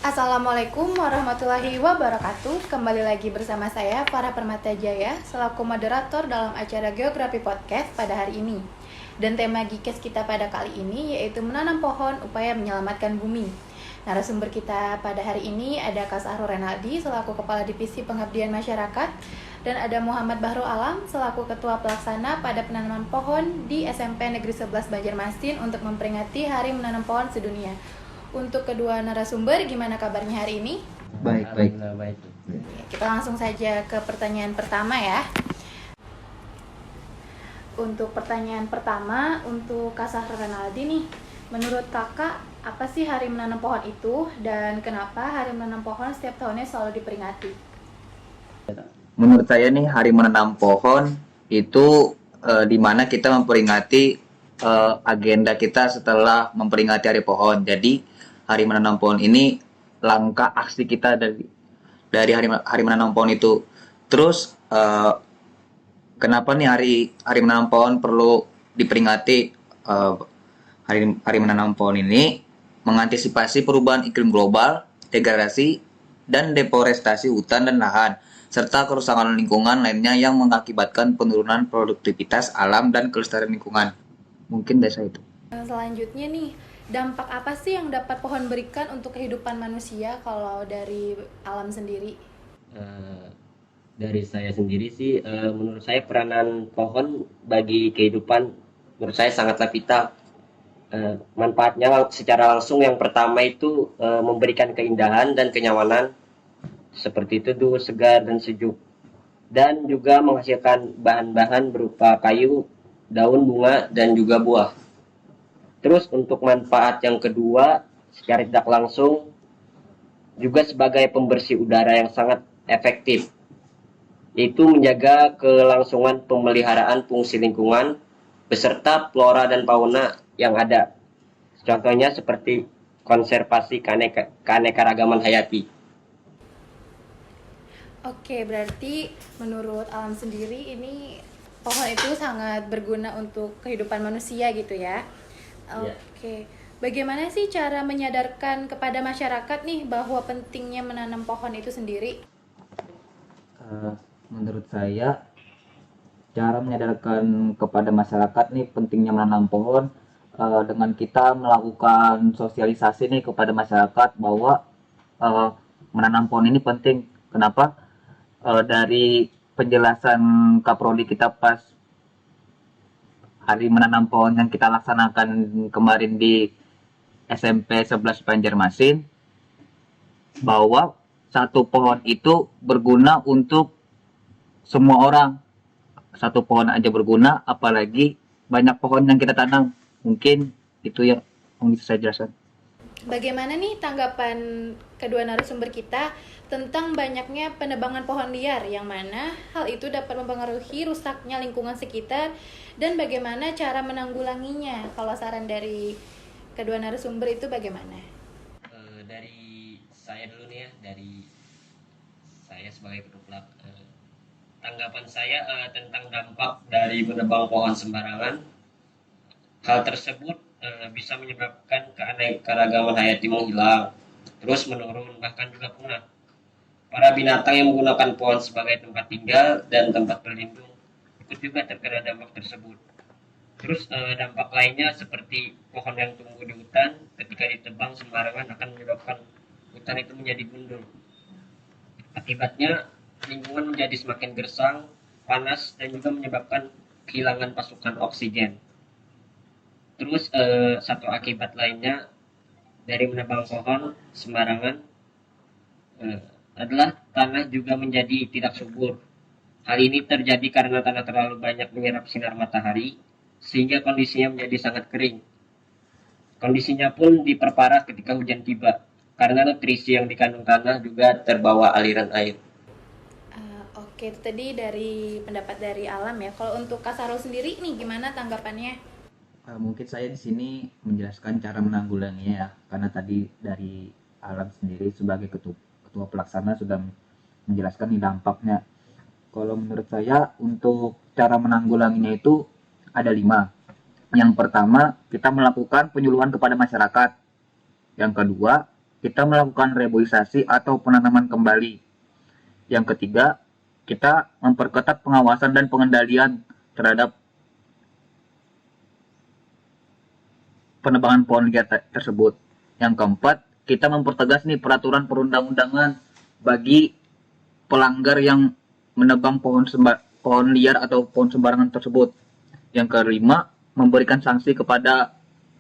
Assalamualaikum warahmatullahi wabarakatuh. Kembali lagi bersama saya Farah Permata Jaya selaku moderator dalam acara Geografi Podcast pada hari ini. Dan tema Gikes kita pada kali ini yaitu menanam pohon upaya menyelamatkan bumi. Narasumber kita pada hari ini ada Kak Sahrul Renaldi selaku Kepala Divisi Pengabdian Masyarakat dan ada Muhammad Bahrul Alam selaku Ketua Pelaksana pada penanaman pohon di SMP Negeri 11 Banjarmasin untuk memperingati Hari Menanam Pohon Sedunia. Untuk kedua narasumber, gimana kabarnya hari ini? Baik. Kita langsung saja ke pertanyaan pertama ya. Untuk pertanyaan pertama, untuk Kak Sahrul Renaldi nih, menurut kakak, apa sih Hari Menanam Pohon itu? Dan kenapa Hari Menanam Pohon setiap tahunnya selalu diperingati? Menurut saya nih Hari Menanam Pohon itu di mana kita memperingati agenda kita setelah memperingati Hari Pohon. Jadi Hari Menanam Pohon ini langkah aksi kita dari hari Menanam Pohon itu. Terus kenapa nih Hari Menanam Pohon perlu diperingati? Hari Menanam Pohon ini mengantisipasi perubahan iklim global, degradasi dan deforestasi hutan dan lahan, serta kerusakan lingkungan lainnya yang mengakibatkan penurunan produktivitas alam dan kelestarian lingkungan. Mungkin dari saya itu. Selanjutnya nih, dampak apa sih yang dapat pohon berikan untuk kehidupan manusia kalau dari alam sendiri? Dari saya sendiri sih, menurut saya peranan pohon bagi kehidupan menurut saya sangatlah vital. Manfaatnya secara langsung yang pertama itu memberikan keindahan dan kenyamanan seperti teduh, segar dan sejuk, dan juga menghasilkan bahan-bahan berupa kayu, daun, bunga dan juga buah. Terus untuk manfaat yang kedua secara tidak langsung juga sebagai pembersih udara yang sangat efektif, yaitu menjaga kelangsungan pemeliharaan fungsi lingkungan beserta flora dan fauna yang ada. Contohnya seperti konservasi keanekaragaman hayati. Oke, berarti menurut alam sendiri ini pohon itu sangat berguna untuk kehidupan manusia gitu ya. Oke. Bagaimana sih cara menyadarkan kepada masyarakat nih bahwa pentingnya menanam pohon itu sendiri? Menurut saya cara menyadarkan kepada masyarakat nih pentingnya menanam pohon dengan kita melakukan sosialisasi nih kepada masyarakat bahwa menanam pohon ini penting. Kenapa? Dari penjelasan Kaprodi kita pas Hari Menanam Pohon yang kita laksanakan kemarin di SMP 11 Banjarmasin, bahwa satu pohon itu berguna untuk semua orang. Satu pohon aja berguna, apalagi banyak pohon yang kita tanam. Mungkin itu yang bisa saya jelaskan. Bagaimana nih tanggapan kedua narasumber kita tentang banyaknya penebangan pohon liar yang mana hal itu dapat mempengaruhi rusaknya lingkungan sekitar dan bagaimana cara menanggulanginya? Kalau saran dari kedua narasumber itu bagaimana? Dari saya dulu nih ya, dari saya sebagai ketua tanggapan saya tentang dampak dari menebang pohon sembarangan. Hal tersebut bisa menyebabkan keanekaragaman hayati menghilang, terus menurun, bahkan juga punah. Para binatang yang menggunakan pohon sebagai tempat tinggal dan tempat berlindung ikut juga terkena dampak tersebut. Terus dampak lainnya seperti pohon yang tumbuh di hutan ketika ditebang sembarangan akan menyebabkan hutan itu menjadi gundul. Akibatnya lingkungan menjadi semakin gersang, panas, dan juga menyebabkan kehilangan pasokan oksigen. Terus satu akibat lainnya dari menebang pohon sembarangan adalah tanah juga menjadi tidak subur. Hal ini terjadi karena tanah terlalu banyak menyerap sinar matahari sehingga kondisinya menjadi sangat kering. Kondisinya pun diperparah ketika hujan tiba karena nutrisi yang dikandung tanah juga terbawa aliran air. Oke, itu tadi dari pendapat dari alam ya. Kalau untuk Kak Sahrul sendiri nih gimana tanggapannya? Mungkin saya di sini menjelaskan cara menanggulanginya ya, karena tadi dari alam sendiri sebagai ketua pelaksana sudah menjelaskan nih dampaknya. Kalau menurut saya untuk cara menanggulanginya itu ada 5. Yang pertama, kita melakukan penyuluhan kepada masyarakat. Yang kedua, kita melakukan reboisasi atau penanaman kembali. Yang ketiga, kita memperketat pengawasan dan pengendalian terhadap penebangan pohon liar tersebut. Yang keempat, kita mempertegas nih peraturan perundang-undangan bagi pelanggar yang menebang pohon liar atau pohon sembarangan tersebut. Yang kelima, memberikan sanksi kepada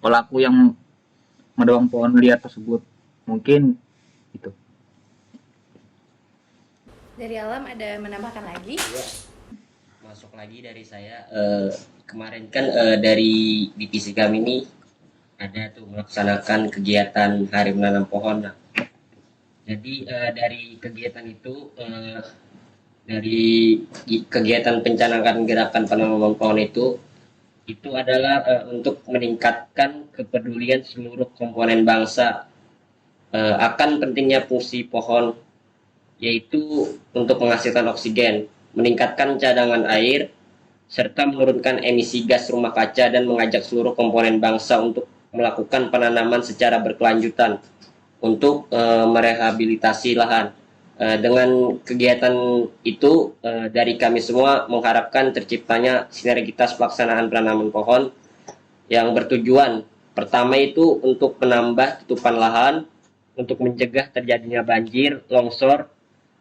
pelaku yang menebang pohon liar tersebut. Mungkin itu. Dari Alam ada menambahkan lagi? Ya, masuk lagi dari saya. Kemarin kan dari divisi kami ini ada tuh melaksanakan kegiatan Hari Menanam Pohon. Nah, jadi dari kegiatan itu, dari kegiatan pencanangan gerakan penanaman pohon itu adalah untuk meningkatkan kepedulian seluruh komponen bangsa akan pentingnya fungsi pohon, yaitu untuk menghasilkan oksigen, meningkatkan cadangan air, serta menurunkan emisi gas rumah kaca dan mengajak seluruh komponen bangsa untuk melakukan penanaman secara berkelanjutan untuk merehabilitasi lahan. Dengan kegiatan itu dari kami semua mengharapkan terciptanya sinergitas pelaksanaan penanaman pohon yang bertujuan pertama itu untuk menambah tutupan lahan, untuk mencegah terjadinya banjir, longsor,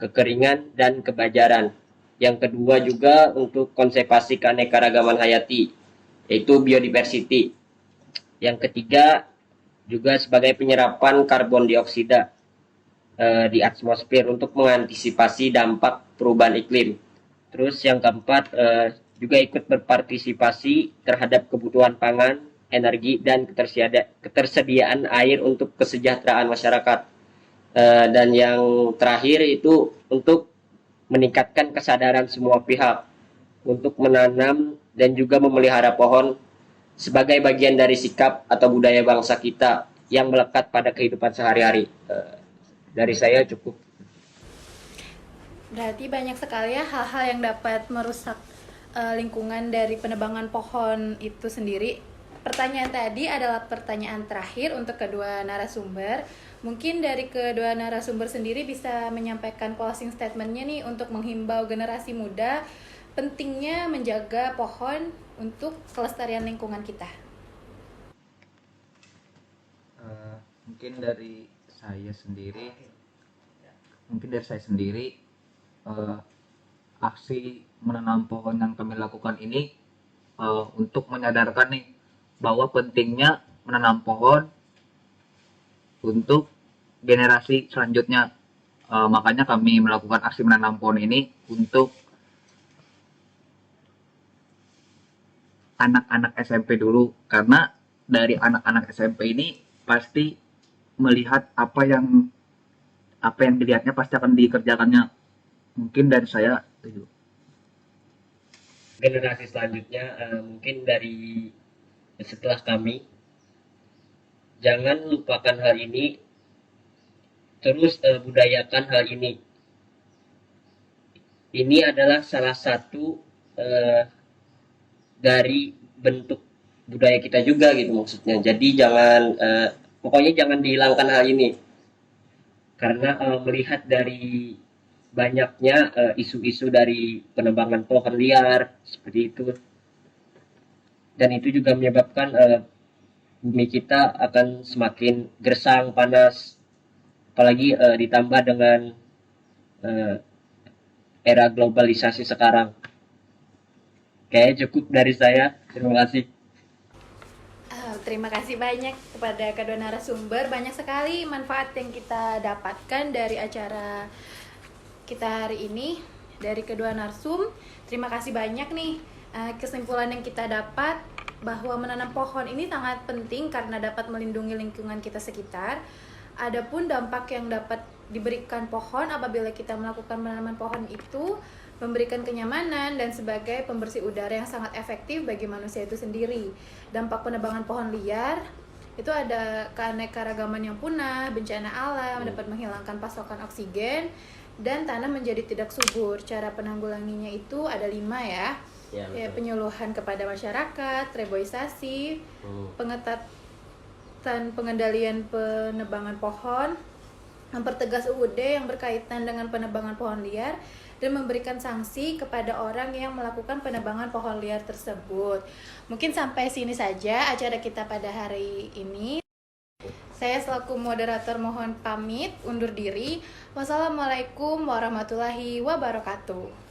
kekeringan, dan kebanjaran. Yang kedua juga untuk konservasi keanekaragaman hayati, yaitu biodiversity. Yang ketiga juga sebagai penyerapan karbon dioksida di atmosfer untuk mengantisipasi dampak perubahan iklim. Terus yang keempat juga ikut berpartisipasi terhadap kebutuhan pangan, energi, dan ketersediaan air untuk kesejahteraan masyarakat. Dan yang terakhir itu untuk meningkatkan kesadaran semua pihak untuk menanam dan juga memelihara pohon sebagai bagian dari sikap atau budaya bangsa kita yang melekat pada kehidupan sehari-hari. Dari saya cukup. Berarti banyak sekali ya hal-hal yang dapat merusak lingkungan dari penebangan pohon itu sendiri. Pertanyaan tadi adalah pertanyaan terakhir untuk kedua narasumber. Mungkin dari kedua narasumber sendiri bisa menyampaikan closing statement-nya nih untuk menghimbau generasi muda pentingnya menjaga pohon untuk kelestarian lingkungan kita. Mungkin dari saya sendiri, aksi menanam pohon yang kami lakukan ini untuk menyadarkan nih bahwa pentingnya menanam pohon untuk generasi selanjutnya. Makanya kami melakukan aksi menanam pohon ini untuk anak-anak SMP dulu, karena dari anak-anak SMP ini pasti melihat apa yang dilihatnya pasti akan dikerjakannya. Mungkin dari saya itu. Generasi selanjutnya mungkin dari setelah kami, jangan lupakan hal ini, terus budayakan hal ini. Ini adalah salah satu dari bentuk budaya kita juga gitu maksudnya. Jadi pokoknya jangan dihilangkan hal ini, karena melihat dari banyaknya isu-isu dari penebangan pohon liar seperti itu, dan itu juga menyebabkan bumi kita akan semakin gersang, panas, apalagi ditambah dengan era globalisasi sekarang. Kayaknya cukup dari saya. Terima kasih. Terima kasih banyak kepada kedua narasumber. Banyak sekali manfaat yang kita dapatkan dari acara kita hari ini dari kedua narsum. Terima kasih banyak nih. Kesimpulan yang kita dapat bahwa menanam pohon ini sangat penting karena dapat melindungi lingkungan kita sekitar. Adapun dampak yang dapat diberikan pohon apabila kita melakukan penanaman pohon itu memberikan kenyamanan dan sebagai pembersih udara yang sangat efektif bagi manusia itu sendiri. Dampak penebangan pohon liar itu ada keanekaragaman yang punah, bencana alam, dapat menghilangkan pasokan oksigen, dan tanah menjadi tidak subur. Cara penanggulanginya itu ada 5 ya. Ya, penyuluhan kepada masyarakat, reboisasi, kegiatan pengendalian penebangan pohon, mempertegas UUD yang berkaitan dengan penebangan pohon liar, dan memberikan sanksi kepada orang yang melakukan penebangan pohon liar tersebut. Mungkin sampai sini saja acara kita pada hari ini. Saya selaku moderator mohon pamit undur diri. Wassalamualaikum warahmatullahi wabarakatuh.